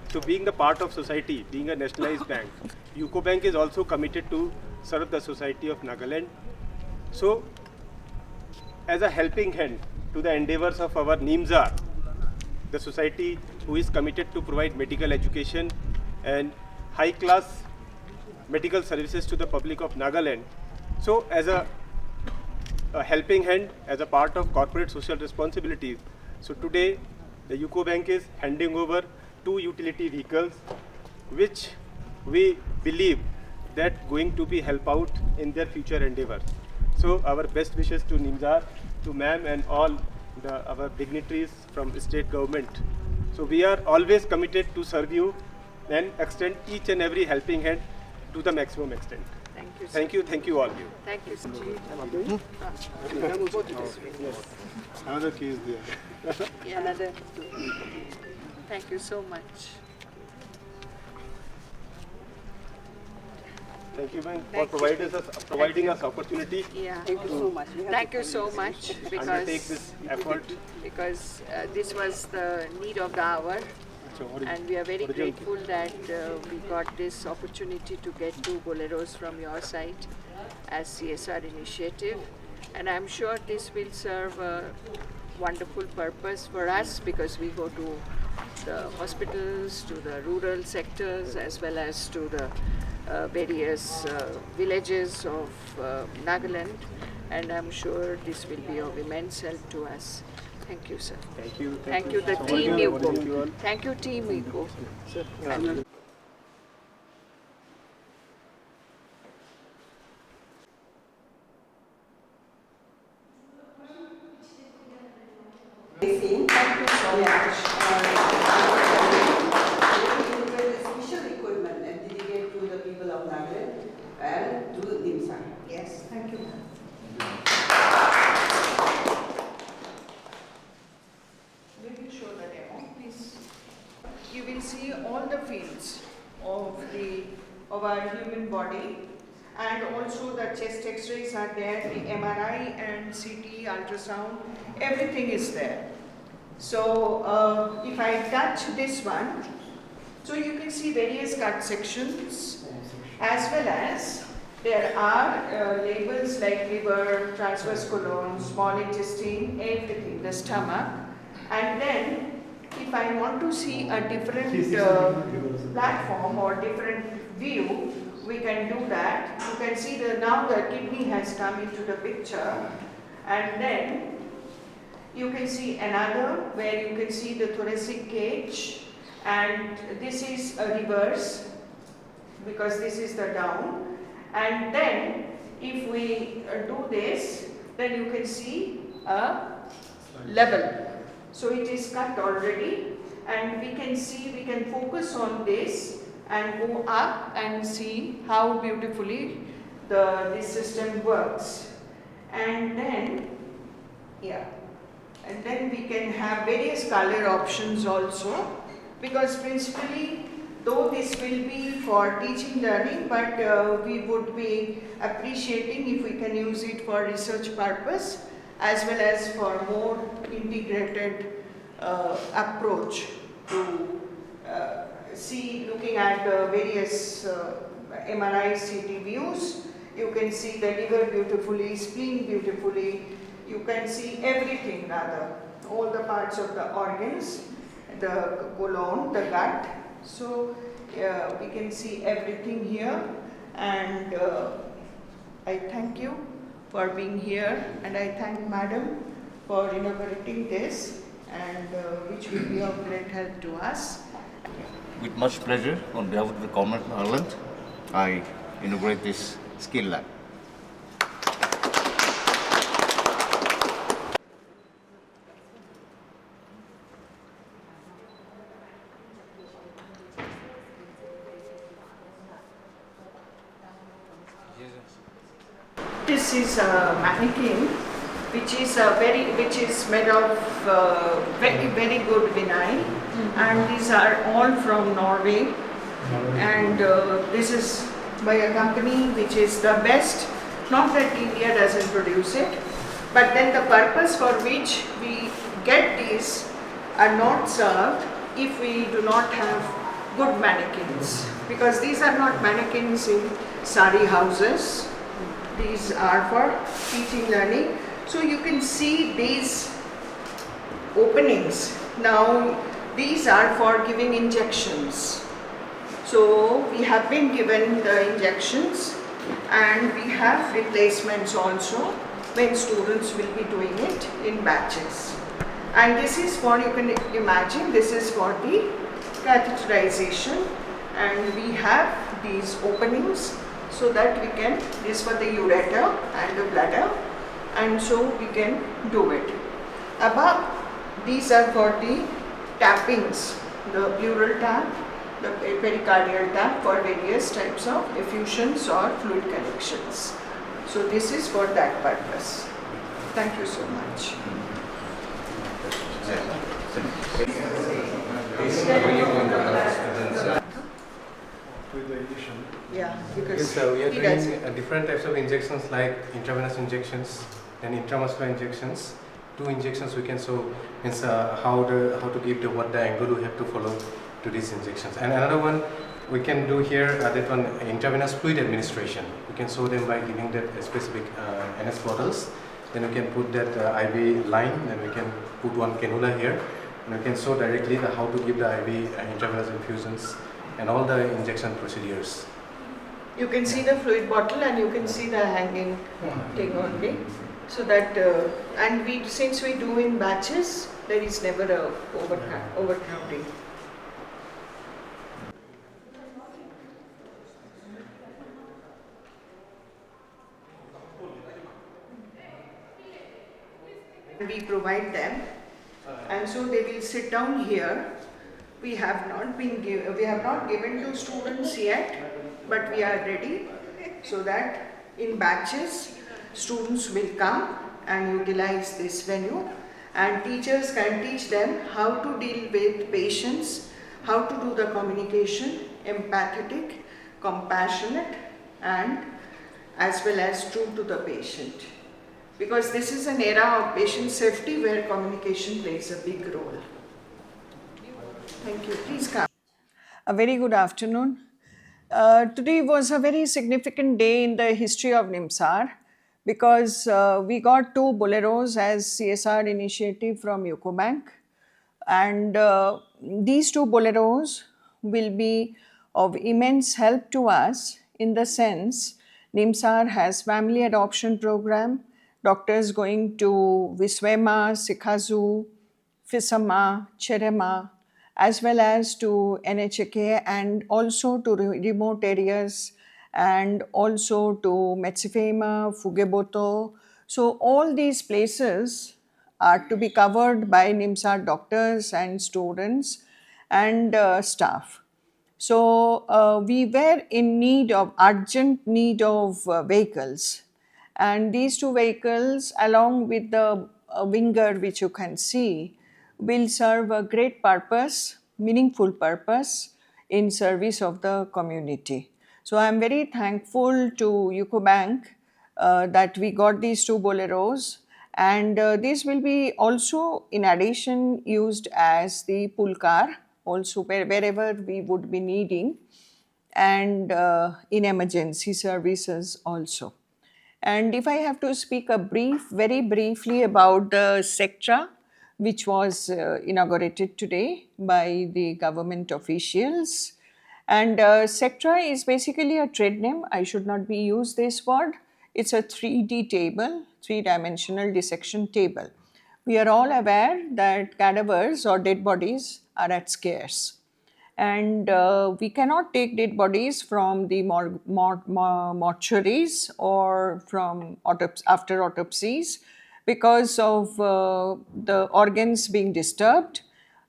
So being the part of society, being a nationalized bank, UCO Bank is also committed to serve the society of Nagaland. So as a helping hand to the endeavors of our NIMSAR, the society who is committed to provide medical education and high-class medical services to the public of Nagaland. So as a helping hand, as a part of corporate social responsibilities, so today the UCO Bank is handing over 2 utility vehicles which we believe that going to be help out in their future endeavors. So our best wishes to NIMSAR, to ma'am and all our dignitaries from state government. So we are always committed to serve you and extend each and every helping hand to the maximum extent. Thank you. Thank you all. Thank you, sir. Another key is there. Yeah. Another. Thank you so much. Thank you, ma'am, for providing us opportunity. Yeah. Thank you so much. Thank you so much Undertake this effort. because this was the need of the hour, and we are very grateful that we got this opportunity to get 2 boleros from your side as CSR initiative, and I'm sure this will serve a wonderful purpose for us because we go to the hospitals, to the rural sectors, as well as to the various villages of Nagaland, and I'm sure this will be of immense help to us. Thank you, sir. Thank you. Thank you, the team UCO. Thank you, team UCO. Thank you. Thank you so much. Special equipment and dedicate to the people of Nagaland and to NIMSAR. Yes, thank you. We will show the demo, please. You will see all the fields of our human body, and also the chest X-rays are there, the MRI and CT, ultrasound, everything is there. So if I touch this one, so you can see various cut sections, as well as there are labels like liver, transverse colon, small intestine, everything, the stomach. And then if I want to see a different platform or different view, we can do that. You can see now the kidney has come into the picture, and then you can see another where you can see the thoracic cage, and this is a reverse because this is the down, and then if we do this, then you can see a level. So it is cut already, and we can see, we can focus on this and go up and see how beautifully this system works. And then, yeah, and then we can have various color options also, because principally, though this will be for teaching learning, but we would be appreciating if we can use it for research purpose as well as for more integrated approach to see, looking at various MRI CT views. You can see the liver beautifully, spleen beautifully, you can see everything rather, all the parts of the organs, the colon, the gut. So we can see everything here, and I thank you for being here, and I thank Madam for inaugurating this, and which will be of great help to us. With much pleasure, on behalf of the Government of Nagaland, I inaugurate this skill lab. This is a mannequin which is made of very good vinyl, and these are all from Norway, and this is by a company which is the best. Not that India doesn't produce it, but then the purpose for which we get these are not served if we do not have good mannequins, because these are not mannequins in sari houses. These are for teaching, learning. So you can see these openings. Now these are for giving injections. So we have been given the injections, and we have replacements also when students will be doing it in batches. And this is for, you can imagine, this is for the catheterization, and we have these openings so that we can, this for the ureter and the bladder, and so we can do it. Above, these are for the tappings, the pleural tap, the pericardial tap for various types of effusions or fluid collections. So this is for that purpose. Thank you so much. With the addition. Yeah, because Yes, sir. We are he does it. doing different types of injections like intravenous injections and intramuscular injections. Two injections we can show means how to give the what the angle we have to follow to these injections. And another one we can do here that one intravenous fluid administration. We can show them by giving that specific NS bottles. Then we can put that IV line. Then we can put one cannula here, and we can show directly how to give the IV intravenous infusions and all the injection procedures. You can see the fluid bottle and you can see the hanging thing only. So that, and we, since we do in batches, there is never a overcrowding. We provide them, and so they will sit down here. We have not given to students yet, but we are ready so that in batches students will come and utilize this venue, and teachers can teach them how to deal with patients, how to do the communication, empathetic, compassionate, and as well as true to the patient. Because this is an era of patient safety where communication plays a big role. Thank you. Please come. A very good afternoon. Today was a very significant day in the history of NIMSAR because we got 2 boleros as CSR initiative from UCO Bank, and these 2 boleros will be of immense help to us in the sense NIMSAR has family adoption program, doctors going to Viswema, Sikhazu, Fisama, Cherema, as well as to NHK and also to remote areas and also to Metsifema, Fugeboto. So all these places are to be covered by NIMSAR doctors and students and staff. So we were in urgent need of vehicles, and these 2 vehicles along with the winger which you can see will serve a great purpose, meaningful purpose in service of the community. So I am very thankful to UCO Bank that we got these 2 boleros, and these will be also in addition used as the pool car also wherever we would be needing, and in emergency services also. And if I have to speak very briefly about the SECTRA, which was inaugurated today by the government officials. And SECTRA is basically a trade name. I should not be used this word. It's a 3D table, 3-dimensional dissection table. We are all aware that cadavers or dead bodies are at scarce. And we cannot take dead bodies from the mortuaries or from after autopsies because of the organs being disturbed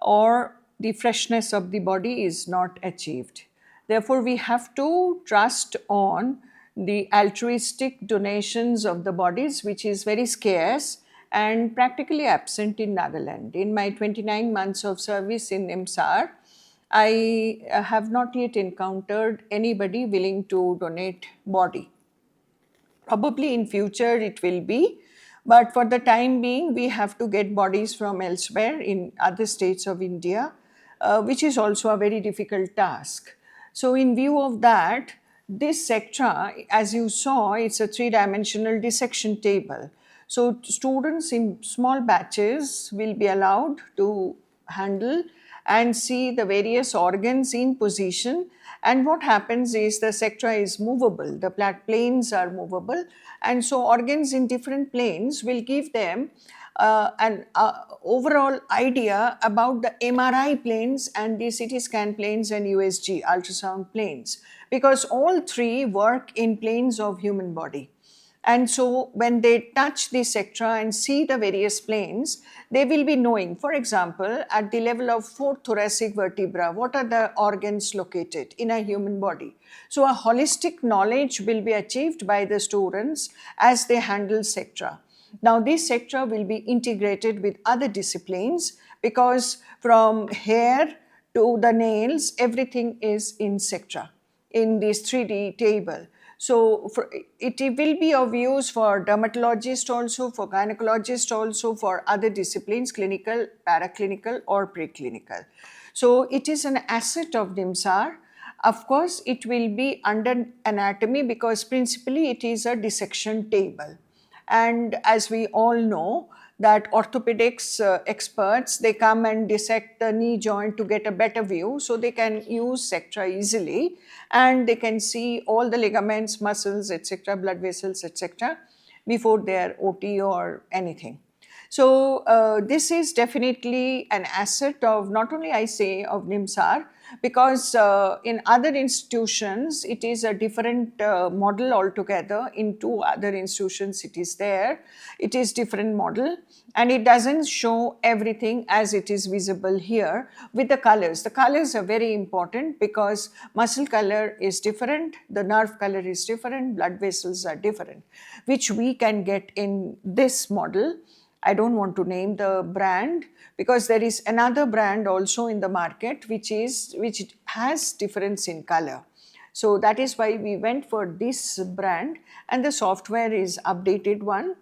or the freshness of the body is not achieved. Therefore, we have to trust on the altruistic donations of the bodies, which is very scarce and practically absent in Nagaland. In my 29 months of service in NIMSAR, I have not yet encountered anybody willing to donate body. Probably in future it will be, But for the time being, we have to get bodies from elsewhere in other states of India, which is also a very difficult task. So in view of that, this sectra, as you saw, it's a three-dimensional dissection table. So students in small batches will be allowed to handle and see the various organs in position. And what happens is the sectra is movable, the planes are movable, and so organs in different planes will give them an overall idea about the MRI planes and the CT scan planes and USG, ultrasound planes, because all three work in planes of human body. And so when they touch the sectra and see the various planes, they will be knowing, for example, at the level of 4th thoracic vertebra, what are the organs located in a human body. So a holistic knowledge will be achieved by the students as they handle sectra. Now this sectra will be integrated with other disciplines, because from hair to the nails, everything is in sectra, in this 3D table. So it will be of use for dermatologists also, for gynecologists also, for other disciplines, clinical, paraclinical or preclinical. So it is an asset of NIMSAR. Of course, it will be under anatomy because principally it is a dissection table. And as we all know, that orthopedics experts, they come and dissect the knee joint to get a better view, so they can use sectra easily and they can see all the ligaments, muscles, etc., blood vessels, etc., before their OT or anything. So this is definitely an asset of, not only I say of NIMSAR, because in other institutions it is a different model altogether. In two other institutions it is there, it is different model, and it doesn't show everything as it is visible here with the colors. The colors are very important because muscle color is different, the nerve color is different, blood vessels are different, which we can get in this model. I don't want to name the brand because there is another brand also in the market which has difference in color. So that is why we went for this brand, and the software is updated one.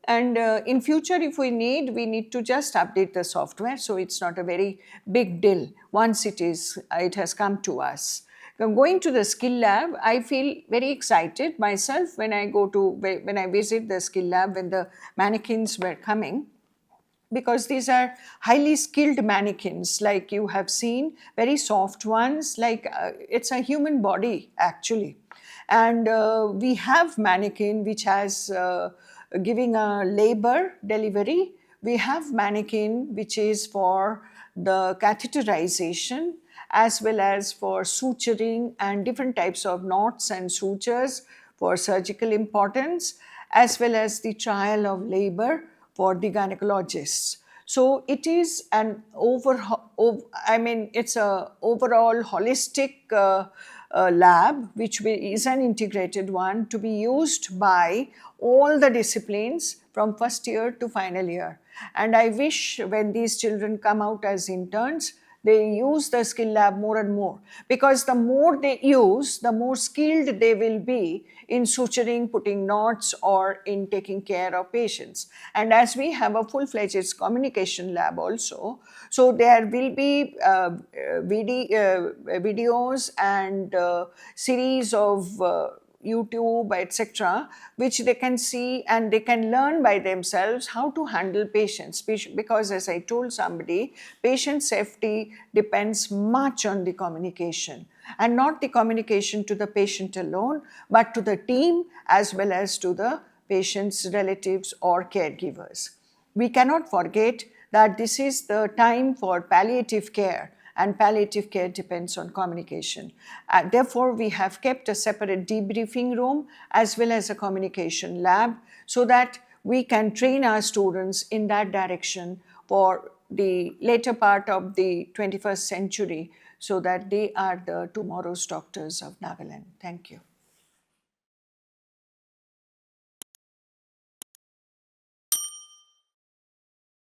And in future, if we need to just update the software. So it's not a very big deal once it has come to us. Going to the skill lab, I feel very excited myself when I visit the skill lab when the mannequins were coming, because these are highly skilled mannequins, like you have seen, very soft ones, like it's a human body actually. And we have mannequin which has giving a labor delivery. We have mannequin which is for the catheterization, as well as for suturing and different types of knots and sutures for surgical importance, as well as the trial of labor for the gynecologists. So it is an it's a overall holistic lab, which is an integrated one to be used by all the disciplines from first year to final year. And I wish when these children come out as interns, they use the skill lab more and more, because the more they use, the more skilled they will be in suturing, putting knots, or in taking care of patients. And as we have a full-fledged communication lab also, so there will be videos and series of YouTube, etc., which they can see and they can learn by themselves how to handle patients. Because as I told somebody, patient safety depends much on the communication, and not the communication to the patient alone, but to the team as well as to the patient's relatives or caregivers. We cannot forget that this is the time for palliative care, and palliative care depends on communication. Therefore, we have kept a separate debriefing room as well as a communication lab, so that we can train our students in that direction for the later part of the 21st century, so that they are the tomorrow's doctors of Nagaland. Thank you.